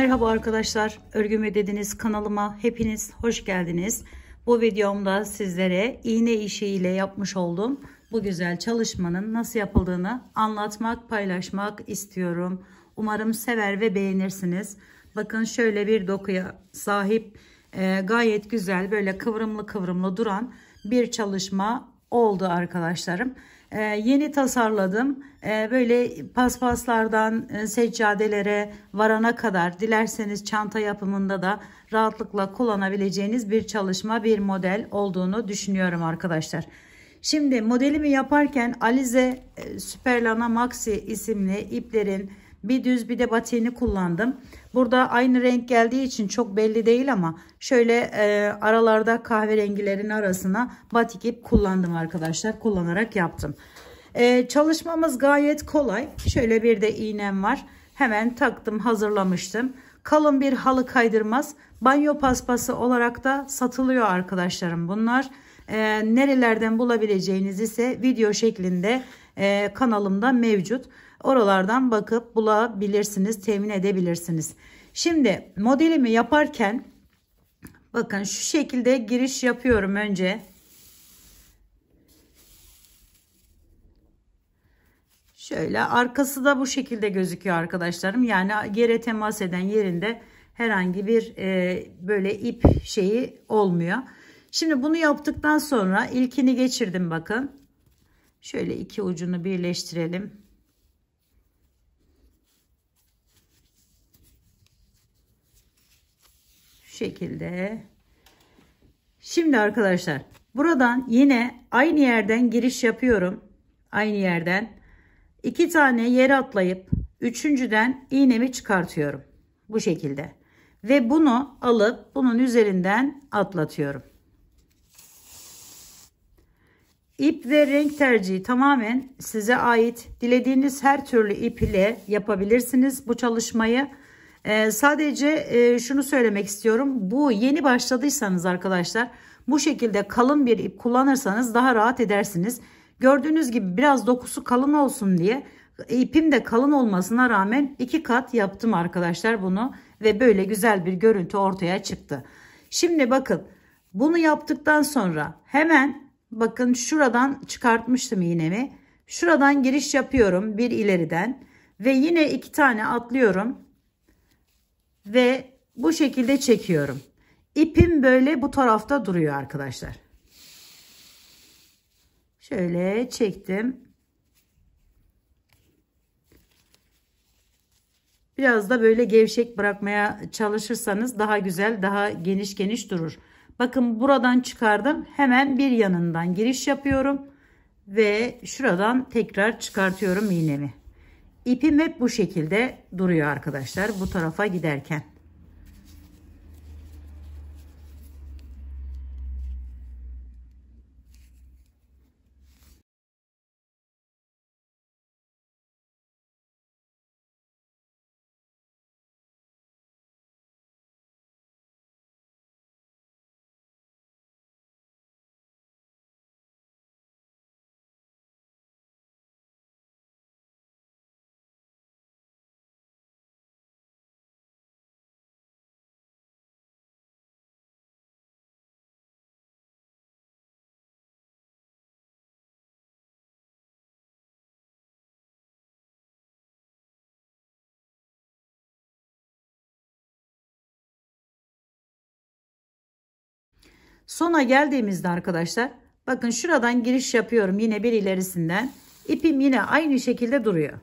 Merhaba arkadaşlar, Örgü Dediniz kanalıma hepiniz hoş geldiniz. Bu videomda sizlere iğne işi ile yapmış olduğum bu güzel çalışmanın nasıl yapıldığını anlatmak, paylaşmak istiyorum. Umarım sever ve beğenirsiniz. Bakın şöyle bir dokuya sahip gayet güzel, böyle kıvrımlı kıvrımlı duran bir çalışma oldu arkadaşlarım. Yeni tasarladım. Böyle paspaslardan seccadelere varana kadar dilerseniz çanta yapımında da rahatlıkla kullanabileceğiniz bir çalışma, bir model olduğunu düşünüyorum arkadaşlar. Şimdi modelimi yaparken Alize Superlana Maxi isimli iplerin bir düz bir de batiğini kullandım. Burada aynı renk geldiği için çok belli değil ama şöyle aralarda kahverengilerin arasına batik ip kullandım arkadaşlar. Kullanarak yaptım. Çalışmamız gayet kolay. Şöyle bir de iğnem var. Hemen taktım, hazırlamıştım. Kalın bir halı kaydırmaz. Banyo paspası olarak da satılıyor arkadaşlarım bunlar. Nerelerden bulabileceğiniz ise video şeklinde kanalımda mevcut. Oralardan bakıp bulabilirsiniz, temin edebilirsiniz. Şimdi modelimi yaparken bakın şu şekilde giriş yapıyorum önce. Şöyle arkası da bu şekilde gözüküyor arkadaşlarım. Yani yere temas eden yerinde herhangi bir böyle ip şeyi olmuyor. Şimdi bunu yaptıktan sonra ilkini geçirdim bakın. Şöyle iki ucunu birleştirelim. Şu şekilde. Şimdi arkadaşlar buradan yine aynı yerden giriş yapıyorum. Aynı yerden. 2 tane yere atlayıp üçüncüden iğnemi çıkartıyorum. Bu şekilde. Ve bunu alıp bunun üzerinden atlatıyorum. İp ve renk tercihi tamamen size ait. Dilediğiniz her türlü ip ile yapabilirsiniz bu çalışmayı. Sadece şunu söylemek istiyorum. Bu yeni başladıysanız arkadaşlar bu şekilde kalın bir ip kullanırsanız daha rahat edersiniz. Gördüğünüz gibi biraz dokusu kalın olsun diye ipim de kalın olmasına rağmen 2 kat yaptım arkadaşlar bunu ve böyle güzel bir görüntü ortaya çıktı. Şimdi bakın bunu yaptıktan sonra hemen bakın şuradan çıkartmıştım iğnemi. Şuradan giriş yapıyorum bir ileriden ve yine 2 tane atlıyorum ve bu şekilde çekiyorum. İpim böyle bu tarafta duruyor arkadaşlar. Şöyle çektim. Biraz da böyle gevşek bırakmaya çalışırsanız daha güzel, daha geniş durur. Bakın buradan çıkardım. Hemen bir yanından giriş yapıyorum. Ve şuradan tekrar çıkartıyorum iğnemi. İpim hep bu şekilde duruyor arkadaşlar. Bu tarafa giderken. Sona geldiğimizde arkadaşlar bakın şuradan giriş yapıyorum yine bir ilerisinden. İpim yine aynı şekilde duruyor.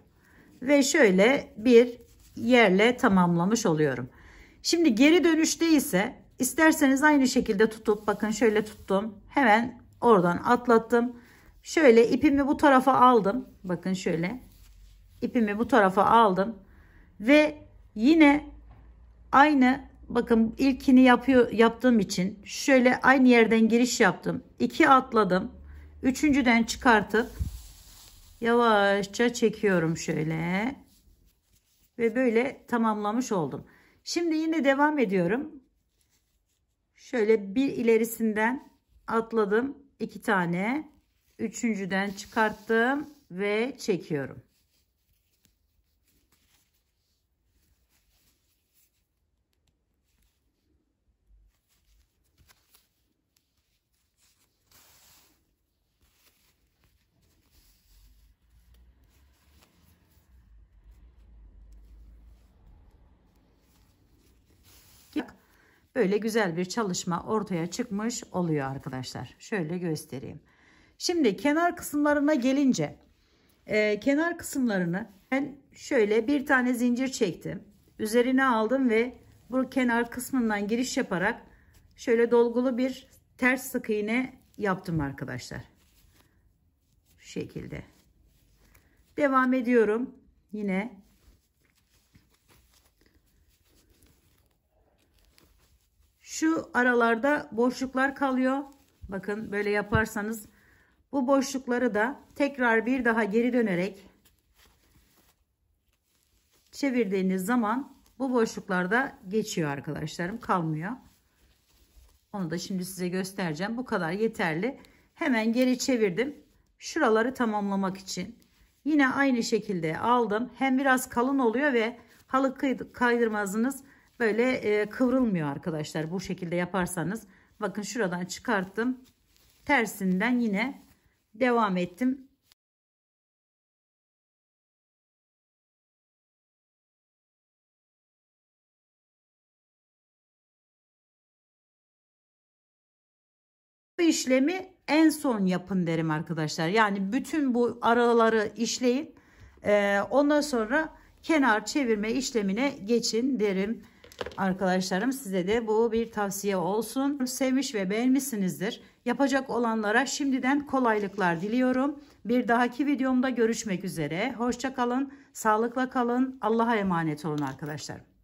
Ve şöyle bir yerle tamamlamış oluyorum. Şimdi geri dönüşte ise isterseniz aynı şekilde tutup bakın şöyle tuttum. Hemen oradan atlattım. Şöyle ipimi bu tarafa aldım. Bakın şöyle ipimi bu tarafa aldım. Ve yine aynı bakın ilkini yaptığım için şöyle aynı yerden giriş yaptım. 2 atladım. Üçüncüden çıkartıp yavaşça çekiyorum şöyle. Ve böyle tamamlamış oldum. Şimdi yine devam ediyorum. Şöyle bir ilerisinden atladım. 2 tane. Üçüncüden çıkarttım ve çekiyorum. böyle güzel bir çalışma ortaya çıkmış oluyor arkadaşlar. Şöyle göstereyim. Şimdi kenar kısımlarına gelince kenar kısımlarını ben şöyle bir tane zincir çektim. Üzerine aldım ve bu kenar kısmından giriş yaparak şöyle dolgulu bir ters sık iğne yaptım arkadaşlar. Şu şekilde. Devam ediyorum. Yine şu aralarda boşluklar kalıyor. Bakın böyle yaparsanız bu boşlukları da tekrar bir daha geri dönerek çevirdiğiniz zaman bu boşluklarda geçiyor arkadaşlarım, kalmıyor. Onu da şimdi size göstereceğim. Bu kadar yeterli. Hemen geri çevirdim. Şuraları tamamlamak için. Yine aynı şekilde aldım. Hem biraz kalın oluyor ve halı kaydırmazınız böyle kıvrılmıyor arkadaşlar. Bu şekilde yaparsanız. Bakın şuradan çıkarttım. Tersinden yine devam ettim. Bu işlemi en son yapın derim arkadaşlar. Yani bütün bu araları işleyin. Ondan sonra kenar çevirme işlemine geçin derim arkadaşlarım. Size de bu bir tavsiye olsun. Sevmiş ve beğenmişsinizdir. Yapacak olanlara şimdiden kolaylıklar diliyorum. Bir dahaki videomda görüşmek üzere. Hoşça kalın, sağlıkla kalın. Allah'a emanet olun arkadaşlar.